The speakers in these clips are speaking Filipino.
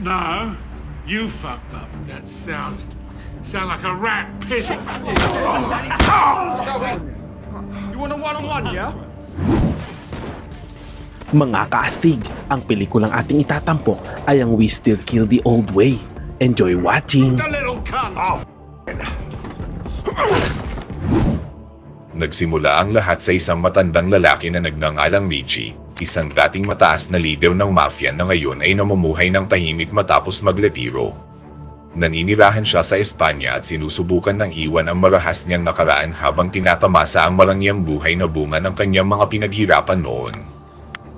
No, you fucked up. That sound like a rat piss. You want a one-on-one, yeah? Mga kaastig, ang pelikulang ating itatampok ay ang We Still Kill the Old Way. Enjoy watching! The little cunt. Nagsimula ang lahat sa isang matandang lalaki na nagngangalang Richie, isang dating mataas na lider ng mafia na ngayon ay namumuhay ng tahimik matapos magretiro. Naninirahan siya sa Espanya at sinusubukan ng iwan ang marahas niyang nakaraan habang tinatamasa ang malangyang buhay na bunga ng kanyang mga pinaghirapan noon.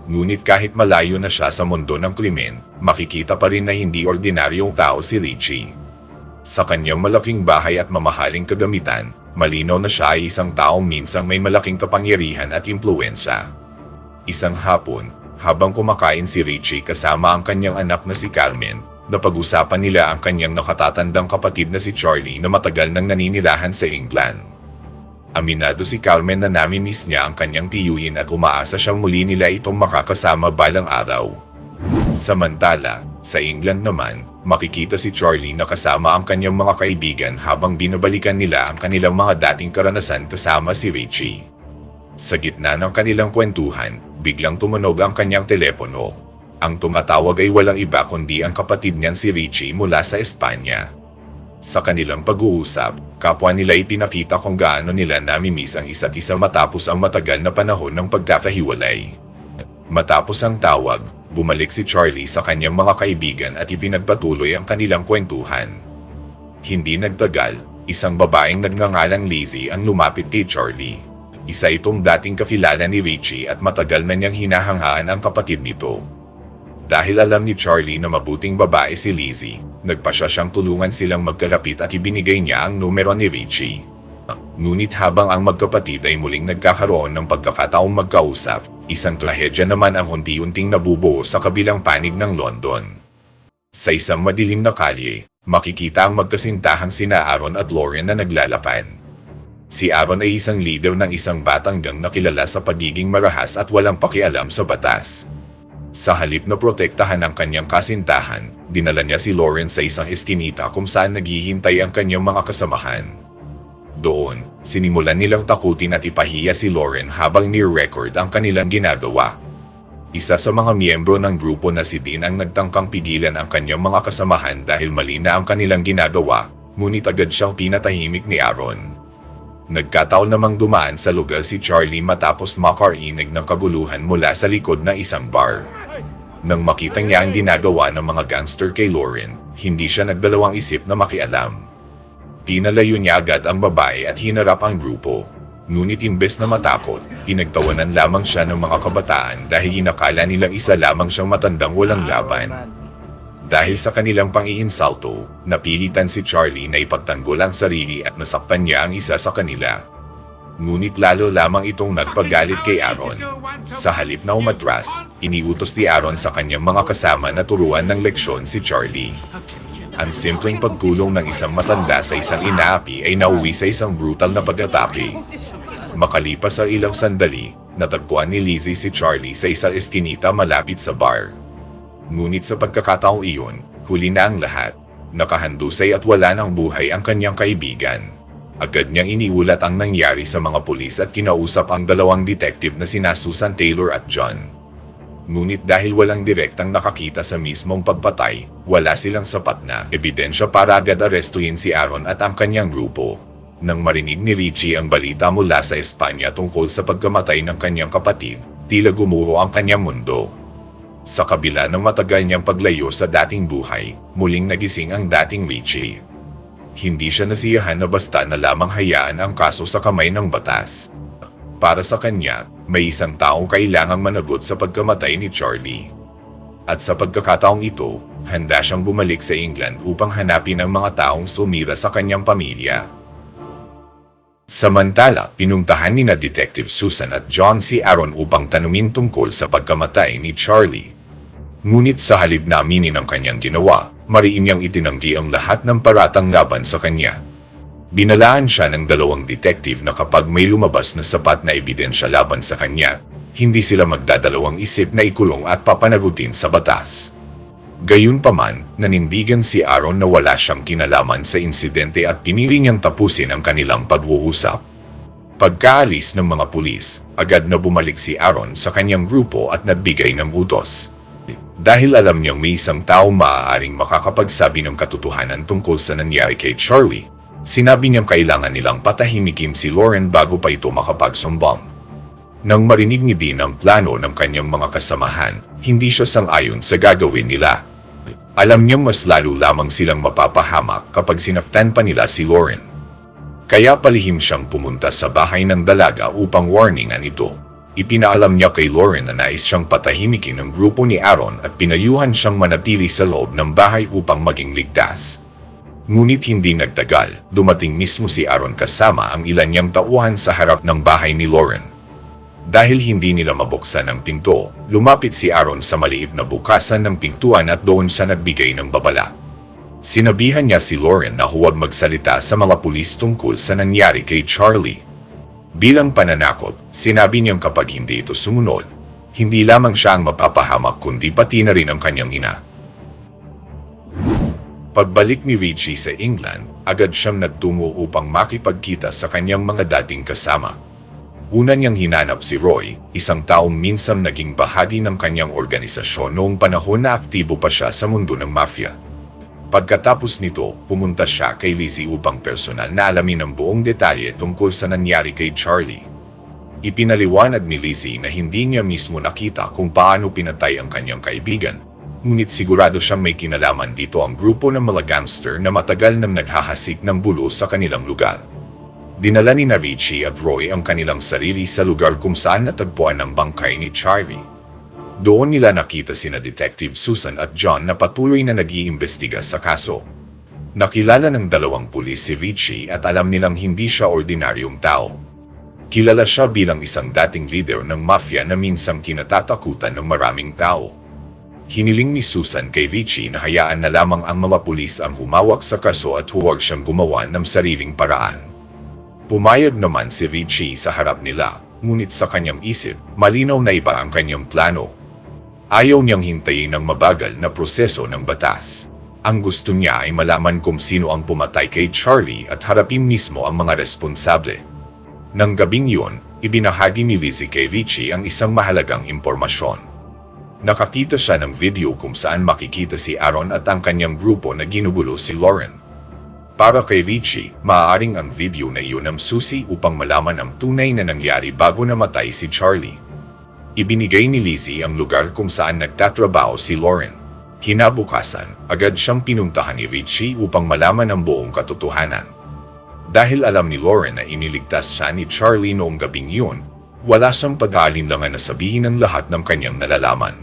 Ngunit kahit malayo na siya sa mundo ng krimen, makikita pa rin na hindi ordinaryong tao si Richie. Sa kanyang malaking bahay at mamahaling kagamitan, malinaw na siya ay isang taong minsang may malaking kapangyarihan at impluwensya. Isang hapon, habang kumakain si Richie kasama ang kanyang anak na si Carmen, napag-usapan nila ang kanyang nakatatandang kapatid na si Charlie na matagal nang naninirahan sa England. Aminado si Carmen na namimiss niya ang kanyang tiyuhin at umaasa siyang muli nila itong makakasama balang araw. Samantala, sa England naman, makikita si Charlie na kasama ang kanyang mga kaibigan habang binabalikan nila ang kanilang mga dating karanasan kasama si Richie. Sa gitna ng kanilang kwentuhan, biglang tumunog ang kanyang telepono. Ang tumatawag ay walang iba kundi ang kapatid niyang si Richie mula sa Espanya. Sa kanilang pag-uusap, kapwa nila ipinakita kung gaano nila namimiss ang isa't isa matapos ang matagal na panahon ng pagkakahiwalay. Matapos ang tawag, bumalik si Charlie sa kanyang mga kaibigan at ipinagpatuloy ang kanilang kwentuhan. Hindi nagtagal, isang babaeng nagngangalang Lizzie ang lumapit kay Charlie. Isa itong dating kakilala ni Richie at matagal na niyang hinahanghaan ang kapatid nito. Dahil alam ni Charlie na mabuting babae si Lizzie, nagpasya siyang tulungan silang magkalapit at ibinigay niya ang numero ni Richie. Ngunit habang ang magkapatid ay muling nagkakaroon ng pagkakataong magkausap, isang trahedya naman ang unti-unting nabubuo sa kabilang panig ng London. Sa isang madilim na kalye, makikita ang magkasintahang sina Aaron at Lauren na naglalapan. Si Aaron ay isang leader ng isang batang gang na kilala sa pagiging marahas at walang pakialam sa batas. Sa halip na protektahan ang kanyang kasintahan, dinala niya si Lauren sa isang eskinita kung saan naghihintay ang kanyang mga kasamahan. Doon, sinimulan nilang takutin at ipahiya si Lauren habang ni-record ang kanilang ginagawa. Isa sa mga miyembro ng grupo na si Dean ang nagtangkang pigilan ang kanyang mga kasamahan dahil mali na ang kanilang ginagawa, ngunit agad siyang pinatahimik ni Aaron. Nagkataon namang dumaan sa lugar si Charlie matapos makarinig ng kaguluhan mula sa likod ng isang bar. Nang makita niya ang ginagawa ng mga gangster kay Lauren, hindi siya nagdalawang isip na makialam. Pinalayo niya agad ang babae at hinarap ang grupo. Ngunit imbes na matakot, pinagtawanan lamang siya ng mga kabataan dahil inakala nilang isa lamang siyang matandang walang laban. Dahil sa kanilang pang-iinsalto, napilitan si Charlie na ipagtanggol ang sarili at nasaktan niya ang isa sa kanila. Ngunit lalo lamang itong nagpagalit kay Aaron. Sa halip na umatras, iniutos ni Aaron sa kanyang mga kasama na turuan ng leksyon si Charlie. Ang simpleng pagkulong ng isang matanda sa isang inaapi ay nauwi sa isang brutal na pag-atake. Makalipas ang ilang sandali, natagpuan ni Lizzie si Charlie sa isang eskinita malapit sa bar. Ngunit sa pagkakataong iyon, huli na ang lahat. Nakahandusay at wala ng buhay ang kanyang kaibigan. Agad niyang iniulat ang nangyari sa mga pulis at kinausap ang dalawang detective na sina Susan Taylor at John. Ngunit dahil walang direktang nakakita sa mismong pagpatay, wala silang sapat na ebidensya para agad arestuhin si Aaron at ang kanyang grupo. Nang marinig ni Richie ang balita mula sa Espanya tungkol sa pagkamatay ng kanyang kapatid, tila gumuho ang kanyang mundo. Sa kabila ng matagal niyang paglayo sa dating buhay, muling nagising ang dating Richie. Hindi siya nasiyahan na basta na lamang hayaan ang kaso sa kamay ng batas. Para sa kanya, may isang taong kailangang managot sa pagkamatay ni Charlie. At sa pagkakataong ito, handa siyang bumalik sa England upang hanapin ang mga taong sumira sa kanyang pamilya. Samantala, pinuntahan ni na Detective Susan at John si Aaron upang tanungin tungkol sa pagkamatay ni Charlie. Ngunit sa halip na aminin ang kanyang ginawa, mariin niyang itinanggi ang lahat ng paratang laban sa kanya. Binalaan siya ng dalawang detective na kapag may lumabas na sapat na ebidensya laban sa kanya, hindi sila magdadalawang isip na ikulong at papanagutin sa batas. Gayunpaman, nanindigan si Aaron na wala siyang kinalaman sa insidente at pinili niyang tapusin ang kanilang pag-uusap. Pagkaalis ng mga pulis, agad na bumalik si Aaron sa kanyang grupo at nagbigay ng utos. Dahil alam niyang may isang tao maaaring makakapagsabi ng katotohanan tungkol sa nangyari kay Charlie, sinabi niyang kailangan nilang patahimikin si Lauren bago pa ito makapagsumbong. Nang marinig ni Dean ang plano ng kanyang mga kasamahan, hindi siya sang-ayon sa gagawin nila. Alam niyang mas lalo lamang silang mapapahamak kapag sinaftan pa nila si Lauren. Kaya palihim siyang pumunta sa bahay ng dalaga upang warningan ito. Ipinaalam niya kay Lauren na nais siyang patahimikin ng grupo ni Aaron at pinayuhan siyang manatili sa loob ng bahay upang maging ligtas. Ngunit hindi nagtagal, dumating mismo si Aaron kasama ang ilan niyang tauhan sa harap ng bahay ni Lauren. Dahil hindi nila mabuksan ang pinto, lumapit si Aaron sa maliit na bukasan ng pintuan at doon siya nagbigay ng babala. Sinabihan niya si Lauren na huwag magsalita sa mga pulis tungkol sa nangyari kay Charlie. Bilang pananakot, sinabi niyang kapag hindi ito sumunod, hindi lamang siya ang mapapahamak kundi pati na rin ang kanyang ina. Pagbalik ni Richie sa England, agad siyang nagtungo upang makipagkita sa kanyang mga dating kasama. Una niyang hinanap si Roy, isang taong minsan naging bahagi ng kanyang organisasyon noong panahon na aktibo pa siya sa mundo ng mafia. Pagkatapos nito, pumunta siya kay Lizzie upang personal na alamin ang buong detalye tungkol sa nangyari kay Charlie. Ipinaliwanag ni Lizzie na hindi niya mismo nakita kung paano pinatay ang kanyang kaibigan, ngunit sigurado siyang may kinalaman dito ang grupo ng mga gangster na matagal nang naghahasik ng bulo sa kanilang lugar. Dinala ni Richie at Roy ang kanilang sarili sa lugar kung saan natagpuan ang bangkay ni Charlie. Doon nila nakita sina Detective Susan at John na patuloy na nag-iimbestiga sa kaso. Nakilala ng dalawang pulis si Richie at alam nilang hindi siya ordinaryong tao. Kilala siya bilang isang dating leader ng mafia na minsang kinatatakutan ng maraming tao. Hiniling ni Susan kay Richie na hayaan na lamang ang mga pulis ang humawak sa kaso at huwag siyang gumawa ng sariling paraan. Pumayag naman si Richie sa harap nila, ngunit sa kanyang isip, malinaw na iba ang kanyang plano. Ayaw niyang hintayin ang mabagal na proseso ng batas. Ang gusto niya ay malaman kung sino ang pumatay kay Charlie at harapin mismo ang mga responsable. Nang gabing yun, ibinahagi ni Lizzie kay Richie ang isang mahalagang impormasyon. Nakakita siya ng video kung saan makikita si Aaron at ang kanyang grupo na ginugulo si Lauren. Para kay Richie, maaaring ang video na iyon ang susi upang malaman ang tunay na nangyari bago namatay si Charlie. Ibinigay ni Lizzie ang lugar kung saan nagtatrabaho si Lauren. Kinabukasan, agad siyang pinuntahan ni Richie upang malaman ang buong katotohanan. Dahil alam ni Lauren na iniligtas siya ni Charlie noong gabing yun, wala siyang pag-aalinlangan na sabihin ang lahat ng kanyang nalalaman.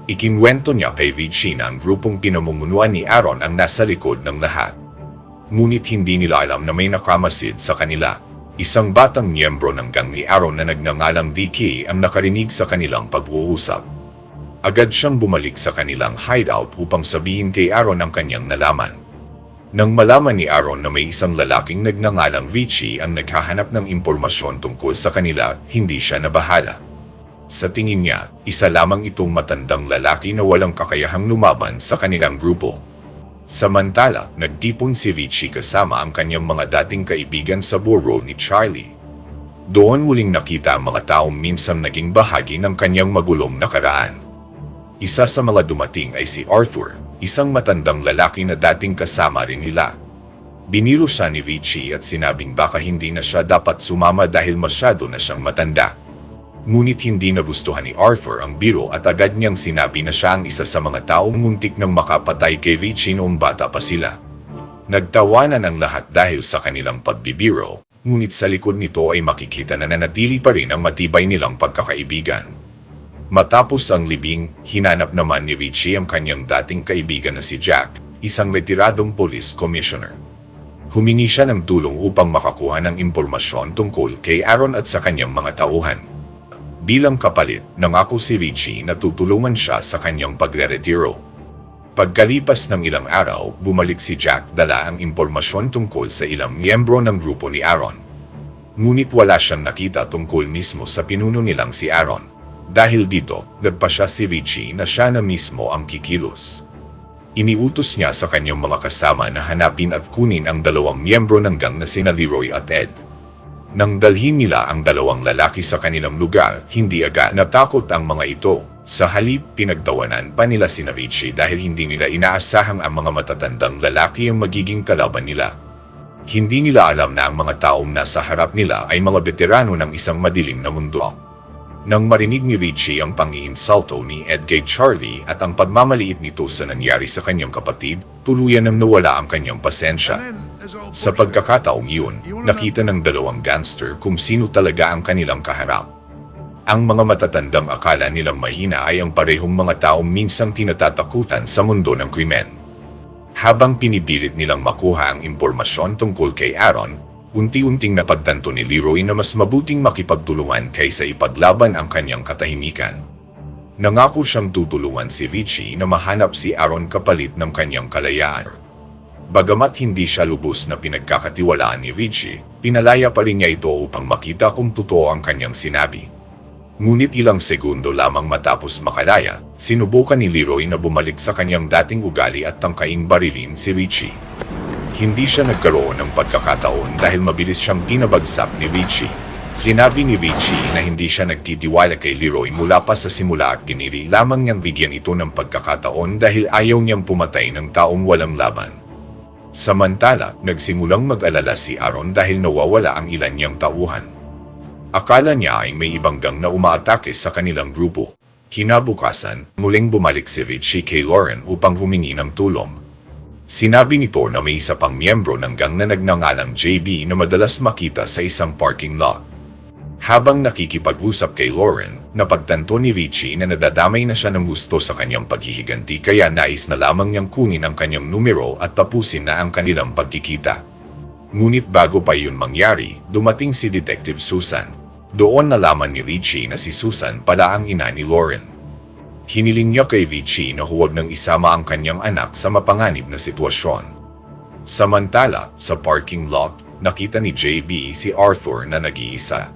Ikinwento niya kay Richie na ang grupong pinamumunuan ni Aaron ang nasa likod ng lahat. Ngunit hindi nila alam na may nakamasid sa kanila. Isang batang miyembro ng gang ni Aaron na nagngangalang DK ang nakarinig sa kanilang pag-uusap. Agad siyang bumalik sa kanilang hideout upang sabihin kay Aaron ang kanyang nalaman. Nang malaman ni Aaron na may isang lalaking nagngangalang Richie ang naghahanap ng impormasyon tungkol sa kanila, hindi siya nabahala. Sa tingin niya, isa lamang itong matandang lalaki na walang kakayahang lumaban sa kanilang grupo. Samantala, nagtipon si Richie kasama ang kanyang mga dating kaibigan sa burrow ni Charlie. Doon muling nakita ang mga taong minsang naging bahagi ng kanyang magulong nakaraan. Isa sa mga dumating ay si Arthur, isang matandang lalaki na dating kasama rin nila. Biniro siya ni Richie at sinabing baka hindi na siya dapat sumama dahil masyado na siyang matanda. Ngunit hindi nagustuhan ni Arthur ang biro at agad niyang sinabi na siya ang isa sa mga taong muntik nang makapatay kay Richie noong bata pa sila. Nagtawanan ang lahat dahil sa kanilang pagbibiro, ngunit sa likod nito ay makikita na nanatili pa rin ang matibay nilang pagkakaibigan. Matapos ang libing, hinanap naman ni Richie ang kanyang dating kaibigan na si Jack, isang retiradong police commissioner. Humingi siya ng tulong upang makakuha ng impormasyon tungkol kay Aaron at sa kanyang mga tauhan. Bilang kapalit, nangako si Richie na tutulungan siya sa kanyang pagre-retiro. Pagkalipas ng ilang araw, bumalik si Jack dala ang impormasyon tungkol sa ilang miyembro ng grupo ni Aaron. Ngunit wala siyang nakita tungkol mismo sa pinuno nilang si Aaron. Dahil dito, nagpasya si Richie na siya na mismo ang kikilos. Iniutos niya sa kanyang mga kasama na hanapin at kunin ang dalawang miyembro ng gang na sina Leroy at Ed. Nang dalhin nila ang dalawang lalaki sa kanilang lugar, hindi agad natakot ang mga ito. Sa halip, pinagtawanan pa nila sina Richie dahil hindi nila inaasahang ang mga matatandang lalaki ang magiging kalaban nila. Hindi nila alam na ang mga taong nasa harap nila ay mga veterano ng isang madilim na mundo. Nang marinig ni Richie ang pang-iinsulto ni Ed kay Charlie at ang pagmamaliit nito sa nangyari sa kanyang kapatid, tuluyan nang nawala ang kanyang pasensya. Sa pagkakataong iyon, nakita ng dalawang gangster kung sino talaga ang kanilang kaharap. Ang mga matatandang akala nilang mahina ay ang parehong mga taong minsang tinatatakutan sa mundo ng krimen. Habang pinipilit nilang makuha ang impormasyon tungkol kay Aaron, unti-unting napagtanto ni Leroy na mas mabuting makipagtulungan kaysa ipaglaban ang kanyang katahimikan. Nangako siyang tutulungan si Richie na mahanap si Aaron kapalit ng kanyang kalayaan. Bagamat hindi siya lubos na pinagkakatiwalaan ni Richie, pinalaya pa rin niya ito upang makita kung totoo ang kanyang sinabi. Ngunit ilang segundo lamang matapos makalaya, sinubukan ni Leroy na bumalik sa kanyang dating ugali at tangkaing barilin si Richie. Hindi siya nagkaroon ng pagkakataon dahil mabilis siyang pinabagsak ni Richie. Sinabi ni Richie na hindi siya nagtitiwala kay Leroy mula pa sa simula at pinili lamang niyang bigyan ito ng pagkakataon dahil ayaw niyang pumatay ng taong walang laban. Samantala, nagsimulang mag-alala si Aaron dahil nawawala ang ilan niyang tauhan. Akala niya ay may ibang gang na umaatake sa kanilang grupo. Kinabukasan, muling bumalik si Richie kay Lauren upang humingi ng tulong. Sinabi nito na may isa pang miyembro ng gang na nagngangalang JB na madalas makita sa isang parking lot. Habang nakikipag-usap kay Lauren, napagtanto ni Richie na nadadamay na siya ng gusto sa kanyang paghihiganti kaya nais na lamang niyang kunin ang kanyang numero at tapusin na ang kanilang pagkikita. Ngunit bago pa yun mangyari, dumating si Detective Susan. Doon nalaman ni Richie na si Susan pala ang ina ni Lauren. Hiniling niya kay Richie na huwag nang isama ang kanyang anak sa mapanganib na sitwasyon. Samantala, sa parking lot, nakita ni JB si Arthur na nag-iisa.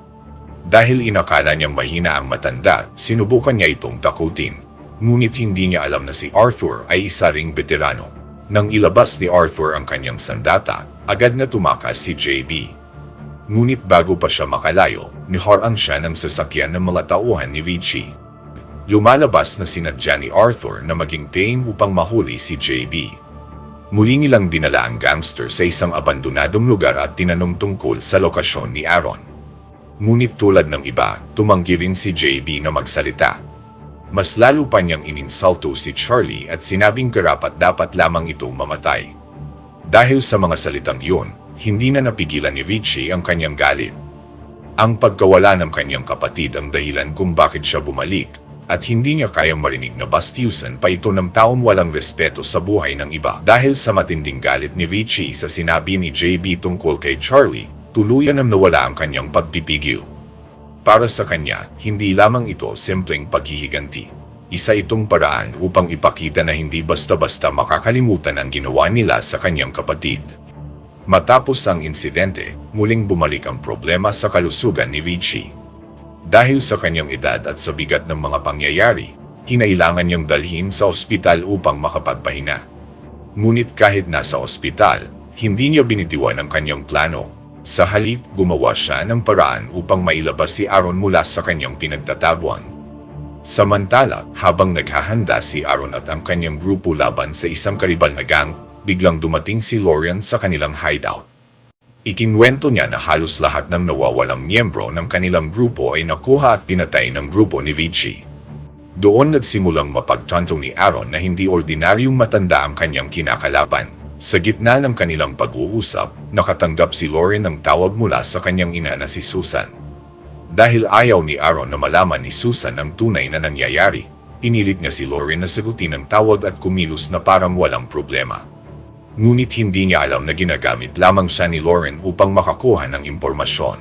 Dahil inakala niyang mahina ang matanda, sinubukan niya itong takutin. Ngunit hindi niya alam na si Arthur ay isa ring veterano. Nang ilabas ni Arthur ang kanyang sandata, agad na tumakas si JB. Ngunit bago pa siya makalayo, niharang siya ng sasakyan ng mga tauhan ni Richie. Lumalabas na sinadya ni Arthur na maging tame upang mahuli si JB. Muli nilang dinala ang gangster sa isang abandonadong lugar at tinanong tungkol sa lokasyon ni Aaron. Ngunit tulad ng iba, tumanggi rin si JB na magsalita. Mas lalo pa niyang ininsulto si Charlie at sinabing karapat dapat lamang itong mamatay. Dahil sa mga salitang iyon, hindi na napigilan ni Richie ang kanyang galit. Ang pagkawala ng kanyang kapatid ang dahilan kung bakit siya bumalik, at hindi niya kayang marinig na bastiusan pa ito ng taong walang respeto sa buhay ng iba. Dahil sa matinding galit ni Richie sa sinabi ni JB tungkol kay Charlie, tuluyan ang nawala ang kanyang pagpipigil. Para sa kanya, hindi lamang ito simpleng paghihiganti. Isa itong paraan upang ipakita na hindi basta-basta makakalimutan ang ginawa nila sa kanyang kapatid. Matapos ang insidente, muling bumalik ang problema sa kalusugan ni Richie. Dahil sa kanyang edad at sa bigat ng mga pangyayari, kinailangan niyang dalhin sa ospital upang makapagpahinga. Ngunit kahit nasa ospital, hindi niya binitiwan ang kanyang plano. Sa halip, gumawa siya ng paraan upang mailabas si Aaron mula sa kanyang pinagtatabuan. Samantala, habang naghahanda si Aaron at ang kanyang grupo laban sa isang karibal na gang, biglang dumating si Lauren sa kanilang hideout. Ikinwento niya na halos lahat ng nawawalang miyembro ng kanilang grupo ay nakuha at pinatay ng grupo ni Richie. Doon nagsimulang mapagtanto ni Aaron na hindi ordinaryong matanda ang kanyang kinakalaban. Sa gitna ng kanilang pag-uusap, nakatanggap si Lauren ng tawag mula sa kanyang ina na si Susan. Dahil ayaw ni Aaron na malaman ni Susan ang tunay na nangyayari, pinilit niya si Lauren na sagutin ang tawag at kumilos na parang walang problema. Ngunit hindi niya alam na ginagamit lamang siya ni Lauren upang makakuha ng impormasyon.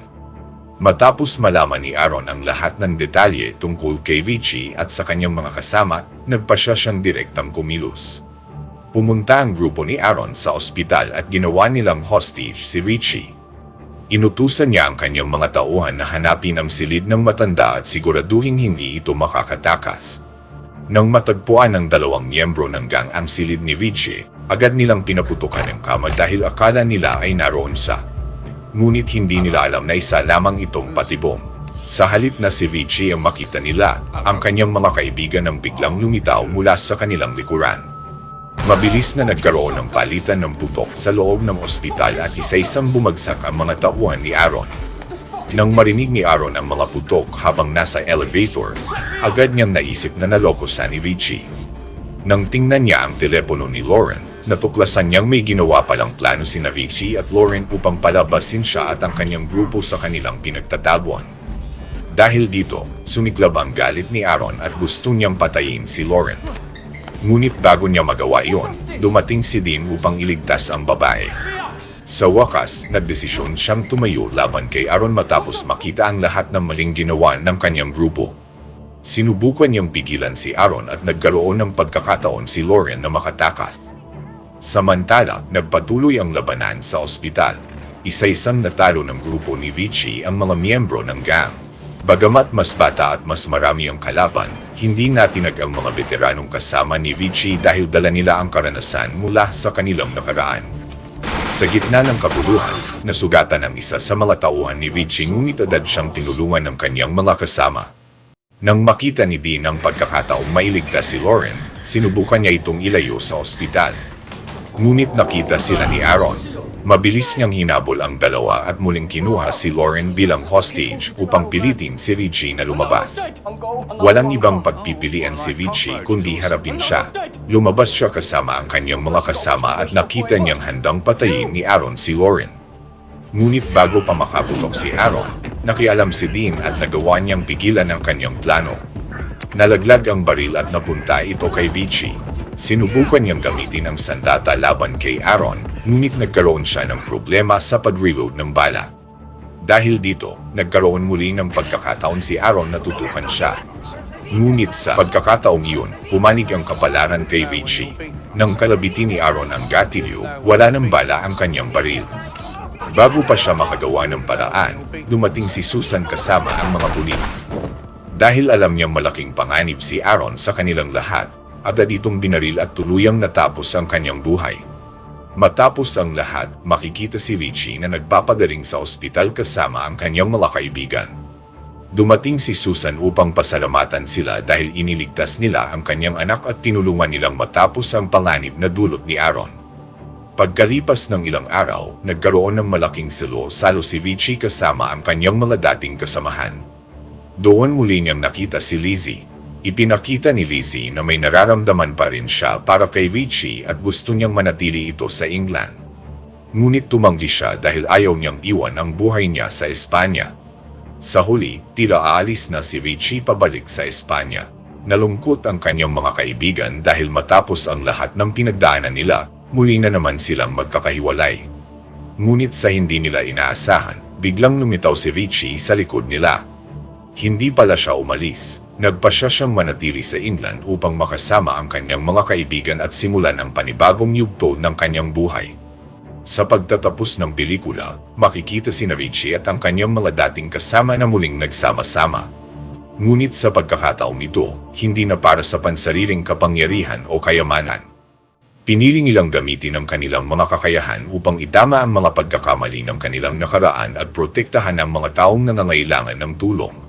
Matapos malaman ni Aaron ang lahat ng detalye tungkol kay Richie at sa kanyang mga kasama, nagpasya siyang direktang kumilos. Pumunta ang grupo ni Aaron sa ospital at ginawa nilang hostage si Richie. Inutusan niya ang kanyang mga tauhan na hanapin ang silid ng matanda at siguraduhing hindi ito makakatakas. Nang matagpuan ng dalawang miyembro ng gang ang silid ni Vichy, agad nilang pinaputukan ang kama dahil akala nila ay naroon siya. Ngunit hindi nila alam na isa lamang itong patibong. Sa halip na si Vichy ang makita nila, ang kanyang mga kaibigan ang biglang lumitaw mula sa kanilang likuran. Mabilis na nagkaroon ng palitan ng putok sa loob ng ospital at isa-isang bumagsak ang mga tauhan ni Aaron. Nang marinig ni Aaron ang mga putok habang nasa elevator, agad niyang naisip na naloko siya ni Vichy. Nang tingnan niya ang telepono ni Lauren, natuklasan niyang may ginawa palang plano sina Vichy at Lauren upang palabasin siya at ang kanyang grupo sa kanilang pinagtataguan. Dahil dito, sumiklab ang galit ni Aaron at gusto niyang patayin si Lauren. Ngunit bago niya magawa iyon, dumating si Dean upang iligtas ang babae. Sa wakas, nagdesisyon siyang tumayo laban kay Aaron matapos makita ang lahat ng maling ginawa ng kanyang grupo. Sinubukan niyang pigilan si Aaron at nagkaroon ng pagkakataon si Lauren na makatakas. Samantala, nagpatuloy ang labanan sa ospital. Isa-isang natalo ng grupo ni Vichy ang mga miyembro ng gang. Bagamat mas bata at mas marami ang kalaban, hindi natinag ang mga veteranong kasama ni Vichy dahil dala nila ang karanasan mula sa kanilang nakaraan. Sa gitna ng kabuluhan, nasugatan ang isa sa mga tauhan ni Vichy ngunit agad siyang tinulungan ng kanyang mga kasama. Nang makita ni Dean ang pagkakataong mailigtas si Lauren, sinubukan niya itong ilayo sa ospital. Ngunit nakita sila ni Aaron. Mabilis niyang hinabol ang dalawa at muling kinuha si Lauren bilang hostage upang pilitin si Vichy na lumabas. Walang ibang pagpipilian si Vichy kundi harapin siya. Lumabas siya kasama ang kanyang mga kasama at nakita niyang handang patayin ni Aaron si Lauren. Ngunit bago pa makaputok si Aaron, nakialam si Dean at nagawa niyang pigilan ang kanyang plano. Nalaglag ang baril at napunta ito kay Vichy. Sinubukan niyang gamitin ang sandata laban kay Aaron, ngunit nagkaroon siya ng problema sa pag-reload ng bala. Dahil dito, nagkaroon muli ng pagkakataon si Aaron na tutukan siya. Ngunit sa pagkakataong iyon, pumanig ang kapalaran kay Vichy. Nang kalabitin ni Aaron ang gatilyo, wala ng bala ang kanyang baril. Bago pa siya makagawa ng paraan, dumating si Susan kasama ang mga pulis. Dahil alam niyang malaking panganib si Aaron sa kanilang lahat, agad itong binaril at tuluyang natapos ang kanyang buhay. Matapos ang lahat, makikita si Vichy na nagpapagaling sa ospital kasama ang kanyang mga kaibigan. Dumating si Susan upang pasalamatan sila dahil iniligtas nila ang kanyang anak at tinulungan nilang matapos ang panganib na dulot ni Aaron. Pagkalipas ng ilang araw, nagkaroon ng malaking salo si Vichy kasama ang kanyang mga dating kasamahan. Doon muli niyang nakita si Lizzie. Ipinakita ni Lizzie na may nararamdaman pa rin siya para kay Vichy at gusto niyang manatili ito sa England. Ngunit tumanggi siya dahil ayaw niyang iwan ang buhay niya sa Espanya. Sa huli, tila aalis na si Vichy pabalik sa Espanya. Nalungkot ang kanyang mga kaibigan dahil matapos ang lahat ng pinagdaanan nila, muli na naman silang magkakahiwalay. Ngunit sa hindi nila inaasahan, biglang lumitaw si Vichy sa likod nila. Hindi pala siya umalis. Nagpasya siyang manatili sa England upang makasama ang kanyang mga kaibigan at simulan ang panibagong yugto ng kanyang buhay. Sa pagtatapos ng pelikula, makikita si Vichy at ang kanyang mga dating kasama na muling nagsama-sama. Ngunit sa pagkakataong ito, hindi na para sa pansariling kapangyarihan o kayamanan. Pinili nilang gamitin ang kanilang mga kakayahan upang itama ang mga pagkakamali ng kanilang nakaraan at protektahan ang mga taong nangangailangan ng tulong.